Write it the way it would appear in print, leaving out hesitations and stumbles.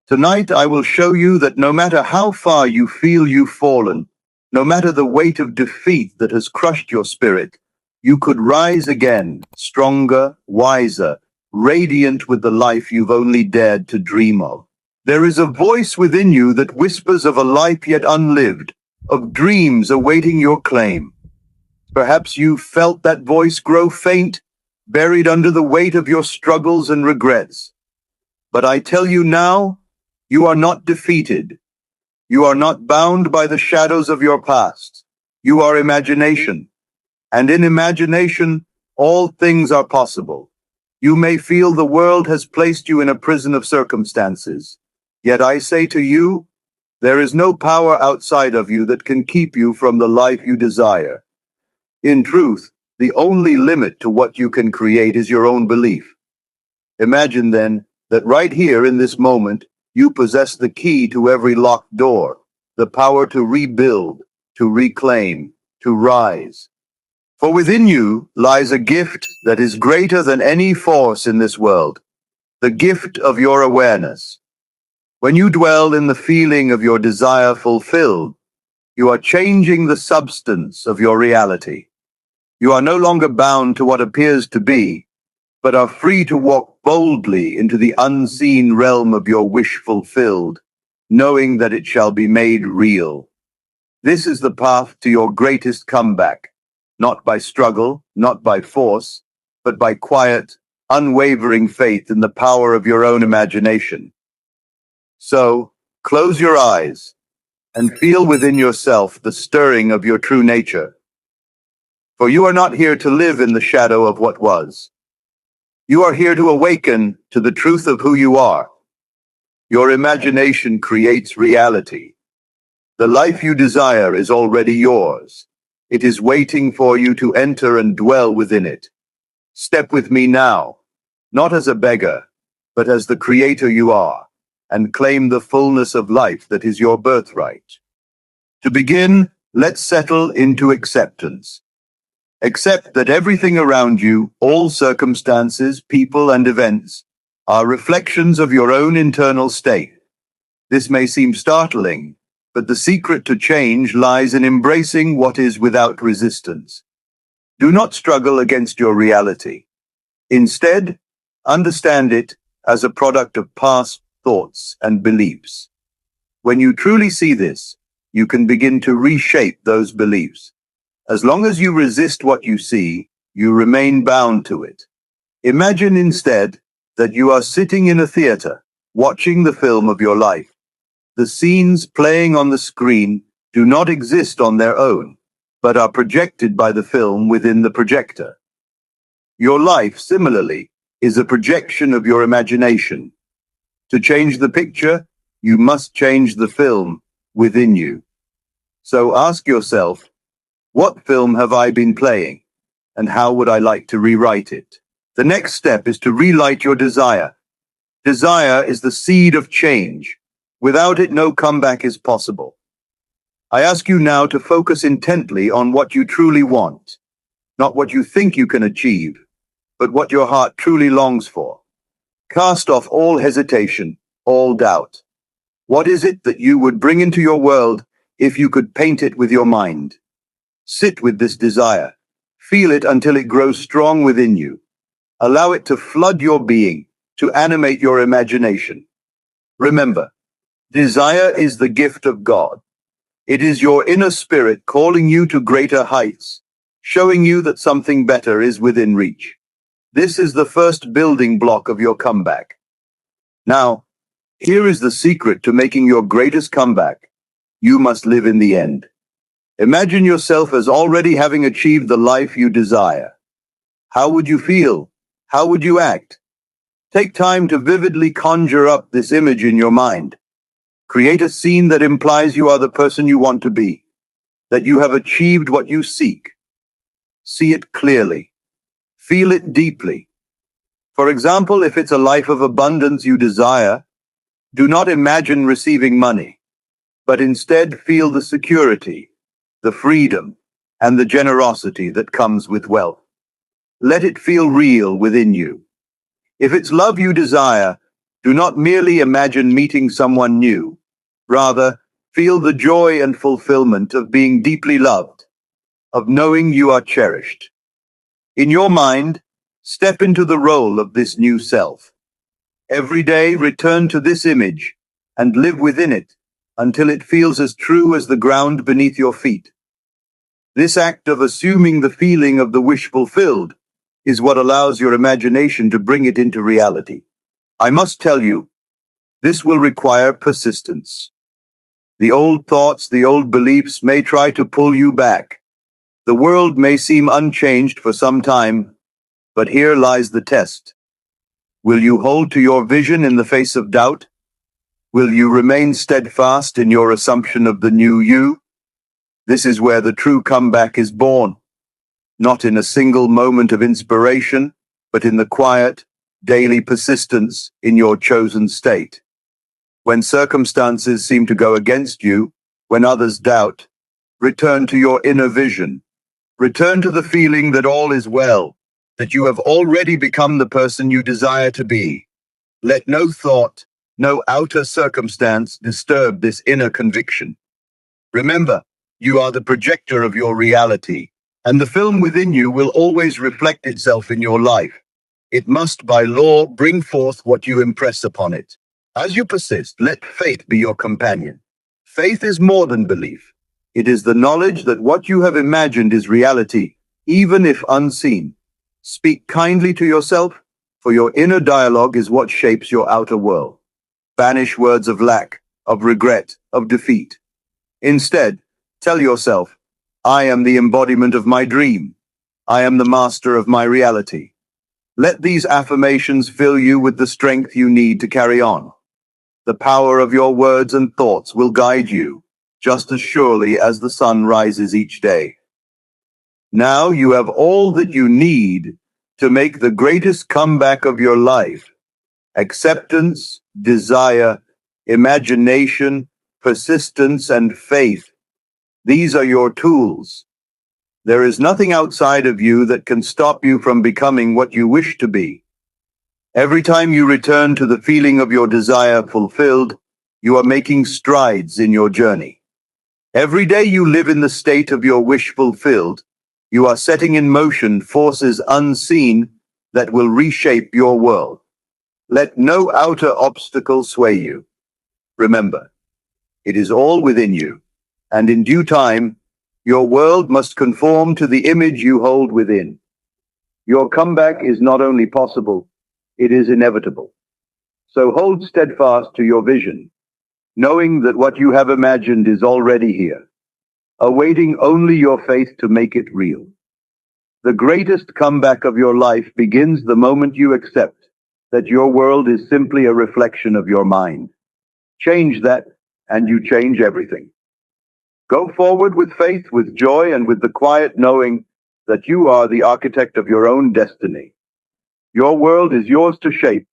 Tonight I will show you that no matter how far you feel you've fallen, no matter the weight of defeat that has crushed your spirit, you could rise again, stronger, wiser, radiant with the life you've only dared to dream of. There is a voice within you that whispers of a life yet unlived, of dreams awaiting your claim. Perhaps you've felt that voice grow faint, buried under the weight of your struggles and regrets. But I tell you now, you are not defeated. You are not bound by the shadows of your past. You are imagination. And in imagination, all things are possible. You may feel the world has placed you in a prison of circumstances. Yet I say to you, there is no power outside of you that can keep you from the life you desire. In truth, the only limit to what you can create is your own belief. Imagine then that right here in this moment, you possess the key to every locked door, the power to rebuild, to reclaim, to rise. For within you lies a gift that is greater than any force in this world, the gift of your awareness. When you dwell in the feeling of your desire fulfilled, you are changing the substance of your reality. You are no longer bound to what appears to be, but are free to walk boldly into the unseen realm of your wish fulfilled, knowing that it shall be made real. This is the path to your greatest comeback, not by struggle, not by force, but by quiet, unwavering faith in the power of your own imagination. So, close your eyes and feel within yourself the stirring of your true nature. For you are not here to live in the shadow of what was. You are here to awaken to the truth of who you are. Your imagination creates reality. The life you desire is already yours. It is waiting for you to enter and dwell within it. Step with me now, not as a beggar, but as the creator you are, and claim the fullness of life that is your birthright. To begin, let's settle into acceptance. Accept that everything around you, all circumstances, people, and events, are reflections of your own internal state. This may seem startling, but the secret to change lies in embracing what is without resistance. Do not struggle against your reality. Instead, understand it as a product of past thoughts and beliefs. When you truly see this, you can begin to reshape those beliefs. As long as you resist what you see, you remain bound to it. Imagine instead that you are sitting in a theater, watching the film of your life. The scenes playing on the screen do not exist on their own, but are projected by the film within the projector. Your life, similarly, is a projection of your imagination. To change the picture, you must change the film within you. So ask yourself, what film have I been playing, and how would I like to rewrite it? The next step is to relight your desire. Desire is the seed of change. Without it, no comeback is possible. I ask you now to focus intently on what you truly want, not what you think you can achieve, but what your heart truly longs for. Cast off all hesitation, all doubt. What is it that you would bring into your world if you could paint it with your mind? Sit with this desire. Feel it until it grows strong within you. Allow it to flood your being, to animate your imagination. Remember, desire is the gift of God. It is your inner spirit calling you to greater heights, showing you that something better is within reach. This is the first building block of your comeback. Now, here is the secret to making your greatest comeback. You must live in the end. Imagine yourself as already having achieved the life you desire. How would you feel? How would you act? Take time to vividly conjure up this image in your mind. Create a scene that implies you are the person you want to be, that you have achieved what you seek. See it clearly. Feel it deeply. For example, if it's a life of abundance you desire, do not imagine receiving money, but instead feel the security, the freedom, and the generosity that comes with wealth. Let it feel real within you. If it's love you desire, Do not merely imagine meeting someone new. Rather, feel the joy and fulfillment of being deeply loved, of knowing you are cherished. In your mind, step into the role of this new self. Every day, return to this image and live within it until it feels as true as the ground beneath your feet. This act of assuming the feeling of the wish fulfilled is what allows your imagination to bring it into reality. I must tell you, this will require persistence. The old thoughts, the old beliefs may try to pull you back. The world may seem unchanged for some time, but here lies the test. Will you hold to your vision in the face of doubt? Will you remain steadfast in your assumption of the new you? This is where the true comeback is born, not in a single moment of inspiration, but in the quiet, daily persistence in your chosen state. When circumstances seem to go against you, when others doubt, return to your inner vision. Return to the feeling that all is well, that you have already become the person you desire to be. Let no thought, no outer circumstance disturb this inner conviction. Remember, you are the projector of your reality, and the film within you will always reflect itself in your life. It must, by law, bring forth what you impress upon it. As you persist, let faith be your companion. Faith is more than belief. It is the knowledge that what you have imagined is reality, even if unseen. Speak kindly to yourself, for your inner dialogue is what shapes your outer world. Banish words of lack, of regret, of defeat. Instead, tell yourself, I am the embodiment of my dream. I am the master of my reality. Let these affirmations fill you with the strength you need to carry on. The power of your words and thoughts will guide you, just as surely as the sun rises each day. Now you have all that you need to make the greatest comeback of your life. Acceptance, desire, imagination, persistence, and faith. These are your tools. There is nothing outside of you that can stop you from becoming what you wish to be. Every time you return to the feeling of your desire fulfilled, you are making strides in your journey. Every day you live in the state of your wish fulfilled, you are setting in motion forces unseen that will reshape your world. Let no outer obstacle sway you. Remember, it is all within you, and in due time, your world must conform to the image you hold within. Your comeback is not only possible, it is inevitable. So hold steadfast to your vision, knowing that what you have imagined is already here, awaiting only your faith to make it real. The greatest comeback of your life begins the moment you accept that your world is simply a reflection of your mind. Change that, and you change everything. Go forward with faith, with joy, and with the quiet knowing that you are the architect of your own destiny. Your world is yours to shape,